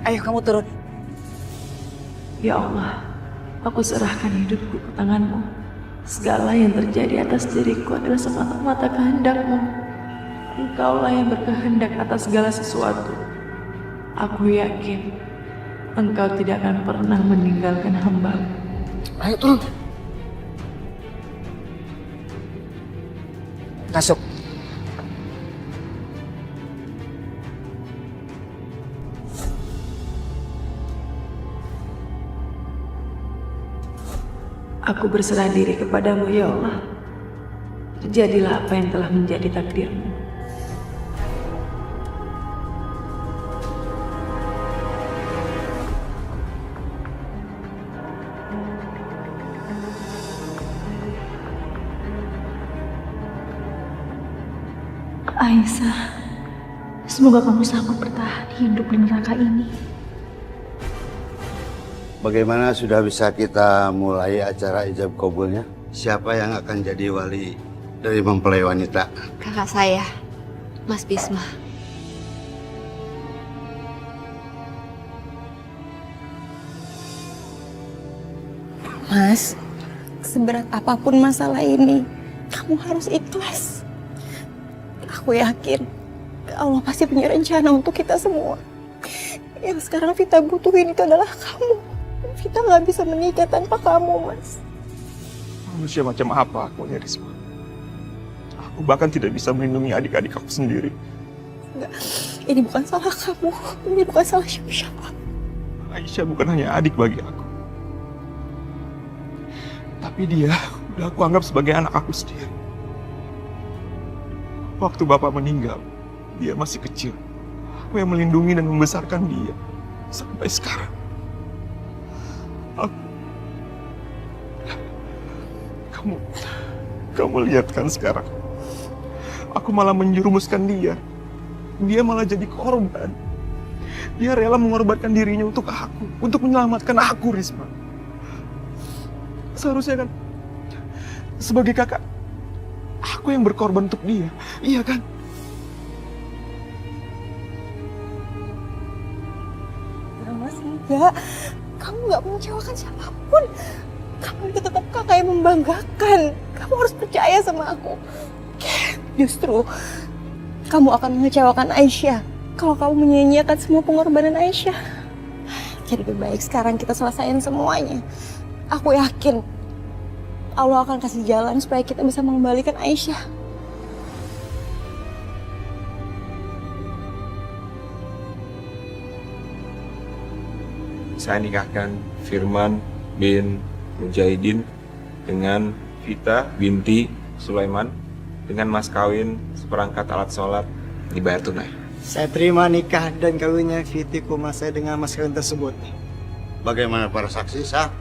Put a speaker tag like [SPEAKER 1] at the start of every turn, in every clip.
[SPEAKER 1] Ayo kamu turun.
[SPEAKER 2] Ya Allah, aku serahkan hidupku ke tangan-Mu. Segala yang terjadi atas diriku adalah semata-mata kehendak-Mu. Engkaulah yang berkehendak atas segala sesuatu. Aku yakin Engkau tidak akan pernah meninggalkan hamba-Mu.
[SPEAKER 1] Ayo turun. Masuk.
[SPEAKER 2] Aku berserah diri kepadamu ya Allah. Terjadilah apa yang telah menjadi takdir-Mu.
[SPEAKER 3] Aisyah, semoga kamu sanggup bertahan hidup di neraka ini.
[SPEAKER 4] Bagaimana sudah bisa kita mulai acara ijab kabulnya? Siapa yang akan jadi wali dari mempelai wanita?
[SPEAKER 5] Kakak saya, Mas Bisma.
[SPEAKER 6] Mas, seberat apapun masalah ini, kamu harus ikhlas. Aku yakin Allah pasti punya rencana untuk kita semua. Yang sekarang Vita butuhin itu adalah kamu. Vita nggak bisa menikah tanpa kamu, Mas.
[SPEAKER 7] Manusia macam apa aku, Risma? Aku bahkan tidak bisa melindungi adik-adik aku sendiri.
[SPEAKER 6] Enggak, ini bukan salah kamu. Ini bukan salah siapa-siapa.
[SPEAKER 7] Aisyah bukan hanya adik bagi aku. Tapi dia udah aku anggap sebagai anak aku sendiri. Waktu bapak meninggal, dia masih kecil. Aku yang melindungi dan membesarkan dia sampai sekarang. Kamu lihat kan sekarang. Aku malah menjerumuskan dia. Dia malah jadi korban. Dia rela mengorbankan dirinya untuk aku, untuk menyelamatkan aku, Risma. Seharusnya kan sebagai kakak, aku yang berkorban untuk dia. Iya kan?
[SPEAKER 6] Mas, enggak. Kamu nggak mengecewakan siapapun. Kamu itu tetap kakak yang membanggakan. Kamu harus percaya sama aku. Justru, kamu akan mengecewakan Aisyah kalau kamu menyia-nyiakan semua pengorbanan Aisyah. Jadi lebih baik sekarang kita selesaiin semuanya. Aku yakin Allah akan kasih jalan supaya kita bisa mengembalikan Aisyah.
[SPEAKER 8] Saya nikahkan Firman bin Mujahidin dengan Vita binti Sulaiman dengan mas kawin seperangkat alat sholat dibayar tunai.
[SPEAKER 9] Saya terima nikah dan kawinnya Viti Kuma saya dengan mas kawin tersebut.
[SPEAKER 4] Bagaimana para saksi sah?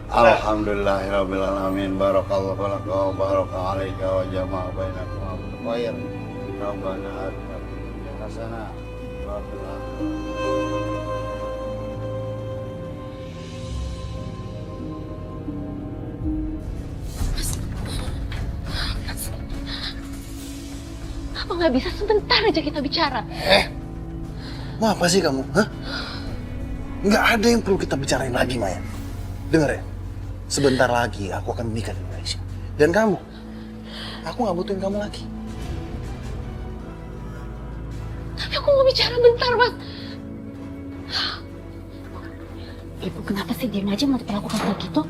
[SPEAKER 4] Alhamdulillahirabbil alamin. Barakallahu laka wa baraka alaika wa jama'a bainakum bil khair. Rabbana atina fid dunya hasanah wa fil akhirati.
[SPEAKER 3] Apa nggak bisa sebentar aja kita bicara?
[SPEAKER 10] Mau apa sih kamu? Hah? Nggak ada yang perlu kita bicarain lagi, Maya. Dengar ya, sebentar lagi aku akan menikah dengan Aisyah. Dan kamu, aku nggak butuhin kamu lagi.
[SPEAKER 3] Tapi aku mau bicara bentar, Mas. Ibu kenapa sih diam aja mau diperlakukan kayak gitu?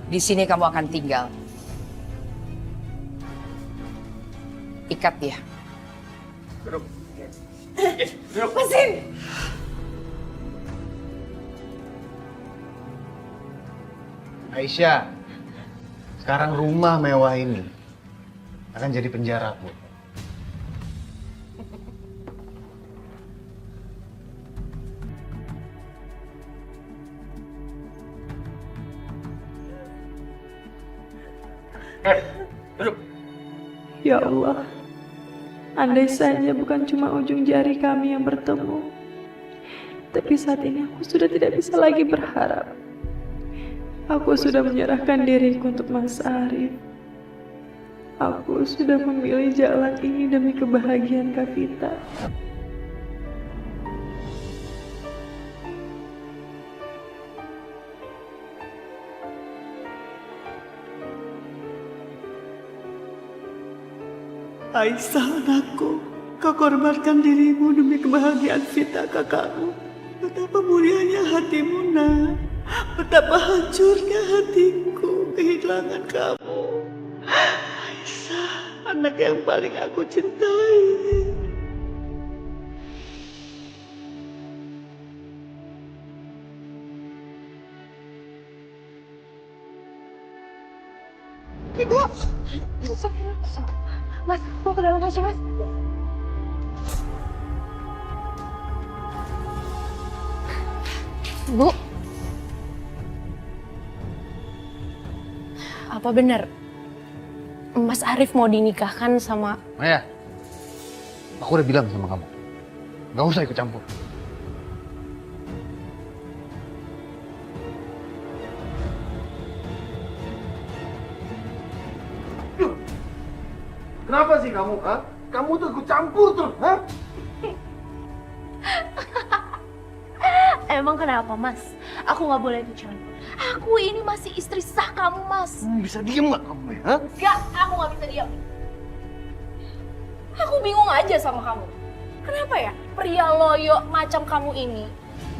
[SPEAKER 1] Di sini kamu akan tinggal. Ikat dia.
[SPEAKER 7] Duduk.
[SPEAKER 6] Mesin!
[SPEAKER 10] Aisyah, sekarang rumah mewah ini akan jadi penjara, Bu.
[SPEAKER 2] Ya Allah, andai saja bukan cuma ujung jari kami yang bertemu, Tapi saat ini aku sudah tidak bisa lagi berharap. Aku sudah menyerahkan diriku untuk Mas Arif. Aku sudah memilih jalan ini demi kebahagiaan Kak Vita. Aisyah anakku, kau korbankan dirimu demi kebahagiaan Vita kakakmu. Betapa mulianya hatimu, nak. Betapa hancurnya hatiku kehilangan kamu. Aisyah, anak yang paling aku cintai.
[SPEAKER 6] Mas, mau ke dalam aja, Mas.
[SPEAKER 5] Bu, apa benar Mas Arif mau dinikahkan sama...
[SPEAKER 10] Maya, aku udah bilang sama kamu, gak usah ikut campur. Kenapa sih kamu, ha? Kamu tuh ikut campur terus, ha?
[SPEAKER 3] Emang kenapa, Mas? Aku nggak boleh ikut campur. Aku ini masih istri sah kamu, Mas.
[SPEAKER 10] Bisa diem gak kamu, ya? Ha?
[SPEAKER 3] Enggak, aku nggak bisa diam. Aku bingung aja sama kamu. Kenapa ya pria loyo macam kamu ini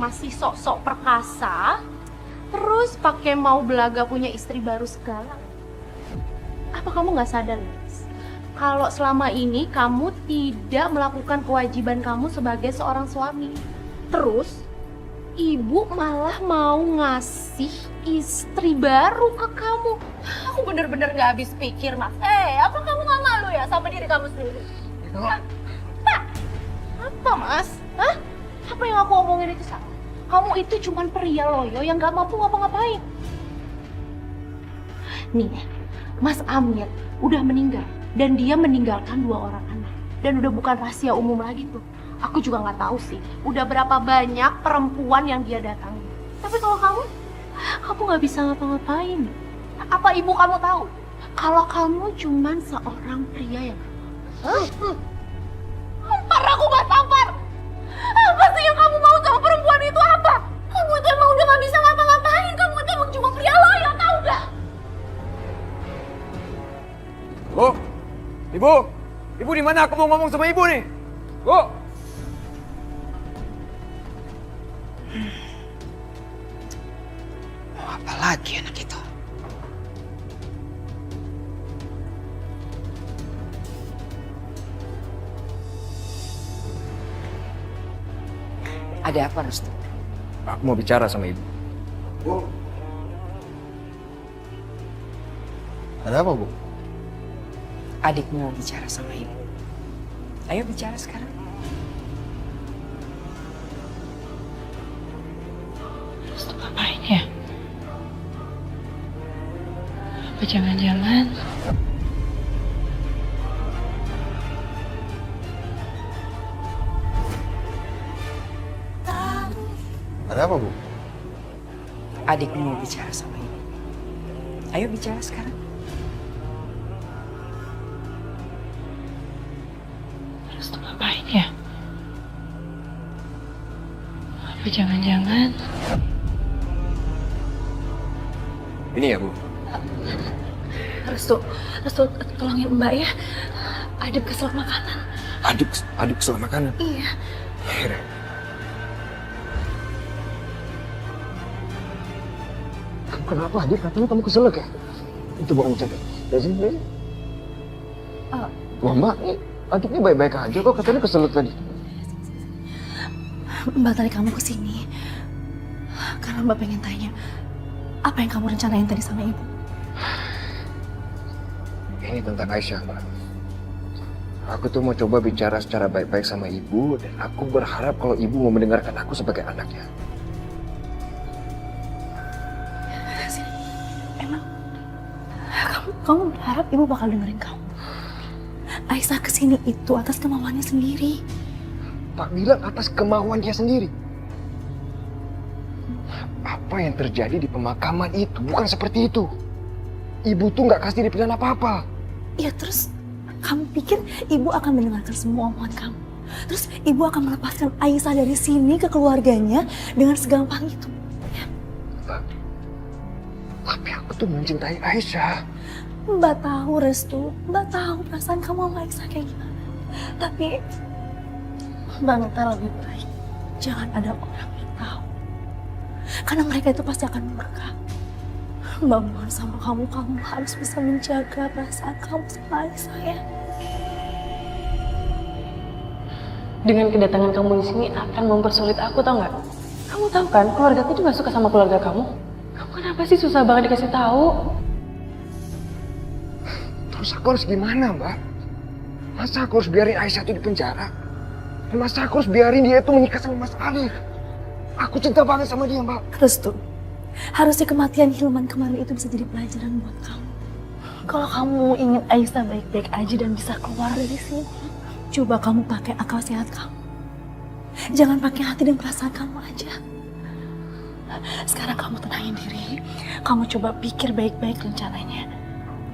[SPEAKER 3] masih sok-sok perkasa, terus pakai mau belaga punya istri baru segala? Apa kamu nggak sadar, Mas? Kalau selama ini kamu tidak melakukan kewajiban kamu sebagai seorang suami. Terus, ibu malah mau ngasih istri baru ke kamu. Aku bener-bener gak habis pikir, Mas. Apa kamu gak malu ya sama diri kamu sendiri? Apa, Mas? Hah? Apa yang aku omongin itu salah? Kamu itu cuman pria loyo yang gak mampu ngapa-ngapain. Nih, Mas Amir udah meninggal. Dan dia meninggalkan 2 orang anak. Dan udah bukan rahasia umum lagi tuh. Aku juga nggak tahu sih, udah berapa banyak perempuan yang dia datangi. Tapi kalau kamu nggak bisa ngapa-ngapain. Apa ibu kamu tahu? Kalau kamu cuman seorang pria yang... Tampar aku, Mbak, tampar! Apa sih yang kamu mau sama perempuan itu apa? Kamu itu emang udah nggak bisa ngapa-ngapain. Kamu itu emang cuma pria loyo, tahu nggak?
[SPEAKER 11] Bu, ibu di mana? Aku mau ngomong sama ibu nih. Bu.
[SPEAKER 1] Mau apa lagi anak itu? Ada apa, Restu?
[SPEAKER 11] Aku mau bicara sama ibu.
[SPEAKER 10] Bu. Ada apa, Bu?
[SPEAKER 1] Adikmu mau bicara sama ibu. Ayo bicara sekarang.
[SPEAKER 2] Terus ngapain ya? Apa jangan-jangan
[SPEAKER 10] Ada apa, Bu?
[SPEAKER 1] Adikmu mau bicara sama ibu. Ayo bicara sekarang.
[SPEAKER 2] terus ngapain ya? Apa jangan-jangan
[SPEAKER 11] Ini ya, Bu.
[SPEAKER 3] Restu, tolongin Mbak ya. Adip keselak makanan.
[SPEAKER 11] Aduk selama makanan.
[SPEAKER 3] Iya.
[SPEAKER 11] Akhirnya.
[SPEAKER 10] Kenapa, Adit? Katanya kamu keselak ya? Itu bawa cek. Dari sini, dari. Mama, Aditnya baik-baik aja kok. Katanya keselak tadi.
[SPEAKER 3] Mbak, tadi kamu kesini karena Mbak pengen tanya apa yang kamu rencanain tadi sama ibu.
[SPEAKER 11] Ini tentang Aisyah, Mbak. Aku tuh mau coba bicara secara baik-baik sama ibu, dan aku berharap kalau ibu mau mendengarkan aku sebagai anaknya.
[SPEAKER 3] Emang kamu berharap ibu bakal dengerin kamu? Aisyah kesini itu atas kemauannya sendiri.
[SPEAKER 11] Pak bilang atas kemauan dia sendiri. Apa yang terjadi di pemakaman itu bukan seperti itu. Ibu tuh nggak kasih diri apa-apa.
[SPEAKER 6] Ya terus kamu pikir ibu akan mendengarkan semua omongan kamu? Terus ibu akan melepaskan Aisyah dari sini ke keluarganya dengan segampang itu? Ya.
[SPEAKER 11] Tapi aku tuh mencintai Aisyah.
[SPEAKER 6] Mbak tahu Restu, Mbak tahu perasaan kamu sama Aisyah kayak gimana. Tapi Mbak minta lebih baik jangan ada orang yang tahu. Karena mereka itu pasti akan murka. Mbak mohon sama kamu harus bisa menjaga perasaan kamu sama Aisyah ya.
[SPEAKER 2] Dengan kedatangan kamu di sini akan mempersulit aku, tau nggak? Kamu tahu kan, keluarga aku juga suka sama keluarga kamu. Kamu kenapa sih susah banget dikasih tahu?
[SPEAKER 11] Terus aku harus gimana, Mbak? Masa aku harus biarin Aisyah itu di penjara? Dan masa aku harus biarin dia itu menikah sama Mas Arif? Aku cinta banget sama dia, Mbak.
[SPEAKER 6] Restu, harusnya kematian Hilman kemarin itu bisa jadi pelajaran buat kamu. Kalau kamu ingin Aisyah baik-baik aja dan bisa keluar dari sini, coba kamu pakai akal sehat kamu. Jangan pakai hati dan perasaan kamu aja. Sekarang kamu tenangin diri. Kamu coba pikir baik-baik rencananya.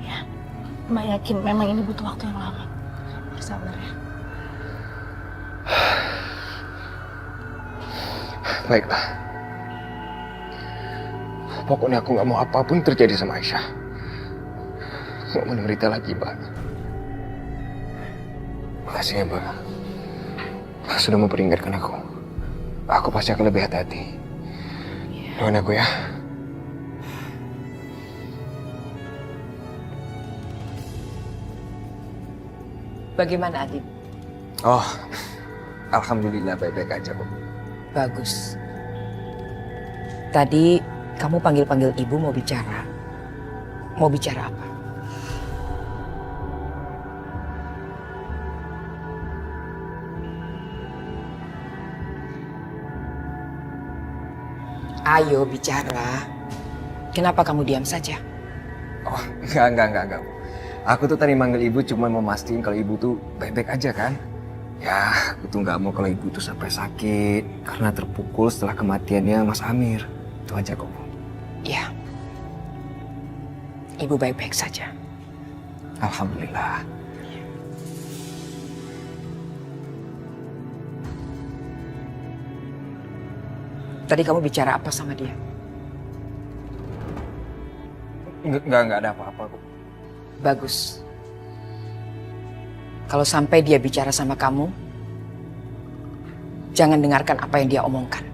[SPEAKER 6] Ya, Mbak yakin memang ini butuh waktu yang lama. Bersabar ya.
[SPEAKER 11] Baiklah. Pokoknya aku nggak mau apapun terjadi sama Aisyah. Nggak mau menderita lagi, Mbak. Makasih ya, Mbak. Sudah memperingatkan aku. Aku pasti akan lebih hati-hati. Doain aku ya.
[SPEAKER 1] Bagaimana Adit?
[SPEAKER 11] Oh, alhamdulillah baik-baik aja, Bu.
[SPEAKER 1] Bagus. Tadi kamu panggil-panggil ibu mau bicara. Mau bicara apa? Ayo bicara. Kenapa kamu diam saja?
[SPEAKER 11] Oh, enggak. Aku tuh tadi manggil ibu cuma mau mastiin kalau ibu tuh baik-baik aja kan. Ya, aku tuh nggak mau kalau ibu tuh sampai sakit karena terpukul setelah kematiannya Mas Amir. Itu aja kok, Bu.
[SPEAKER 1] Ya. Ibu baik-baik saja.
[SPEAKER 11] Alhamdulillah.
[SPEAKER 1] Tadi kamu bicara apa sama dia?
[SPEAKER 11] Enggak ada apa-apa, Bu.
[SPEAKER 1] Bagus. Kalau sampai dia bicara sama kamu, jangan dengarkan apa yang dia omongkan.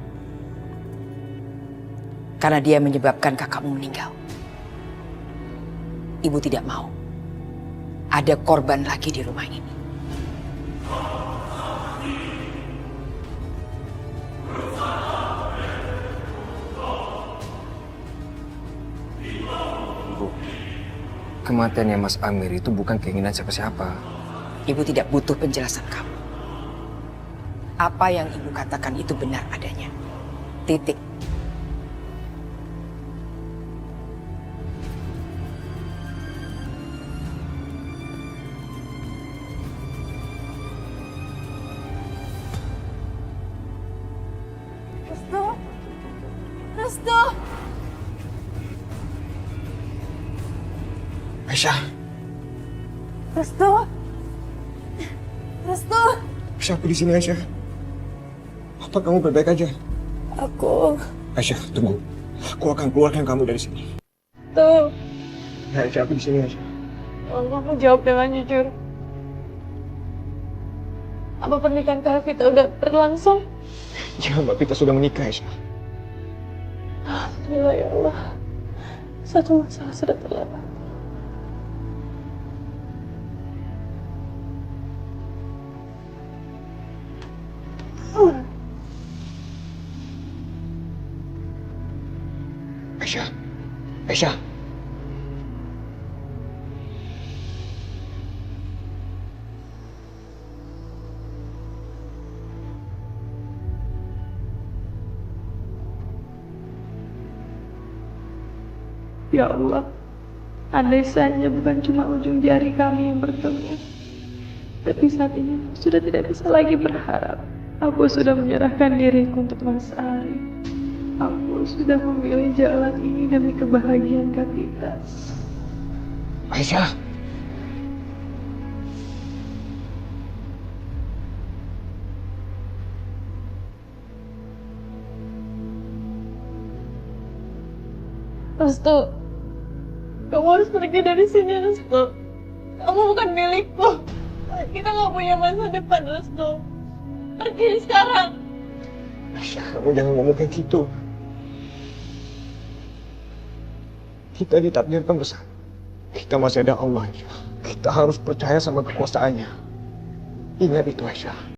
[SPEAKER 1] Karena dia menyebabkan kakakmu meninggal. Ibu tidak mau ada korban lagi di rumah ini.
[SPEAKER 11] Kematiannya Mas Amir itu bukan keinginan siapa-siapa.
[SPEAKER 1] Ibu tidak butuh penjelasan kamu. Apa yang ibu katakan itu benar adanya. Titik.
[SPEAKER 6] Restu!
[SPEAKER 10] Aisyah.
[SPEAKER 6] Restu! Restu!
[SPEAKER 10] Aisyah, aku di sini, Aisyah. Apa kamu baik-baik aja?
[SPEAKER 6] Aku...
[SPEAKER 10] Aisyah, tunggu. Aku akan keluarkan kamu dari sini.
[SPEAKER 2] Tuh,
[SPEAKER 10] Ya, Aisyah, aku di sini, Aisyah.
[SPEAKER 2] kamu jawab dengan jujur. Apa pernikahan kita udah berlangsung?
[SPEAKER 10] Ya, Mbak, kita sudah menikah, Aisyah.
[SPEAKER 2] Alhamdulillah ya Allah. Satu masalah sudah terlewat.
[SPEAKER 10] Aisyah. Aisyah.
[SPEAKER 2] Ya Allah, andai saja bukan cuma ujung jari kami yang bertemu. Tapi saat ini sudah tidak bisa lagi berharap. Aku sudah menyerahkan diriku untuk Mas Arif. Aku sudah memilih jalan ini demi kebahagiaan Kak Tita.
[SPEAKER 7] Aisyah.
[SPEAKER 2] Restu, kamu harus pergi dari sini, Restu. Kamu bukan milikku. Kita nggak punya masa depan, Restu. Pergi sekarang.
[SPEAKER 7] Aisyah, kamu jangan ngomong kayak gitu. Kita ditakdirkan besar. Kita masih ada Allah, Aisyah. Kita harus percaya sama kekuasaannya. Ingat itu, Aisyah.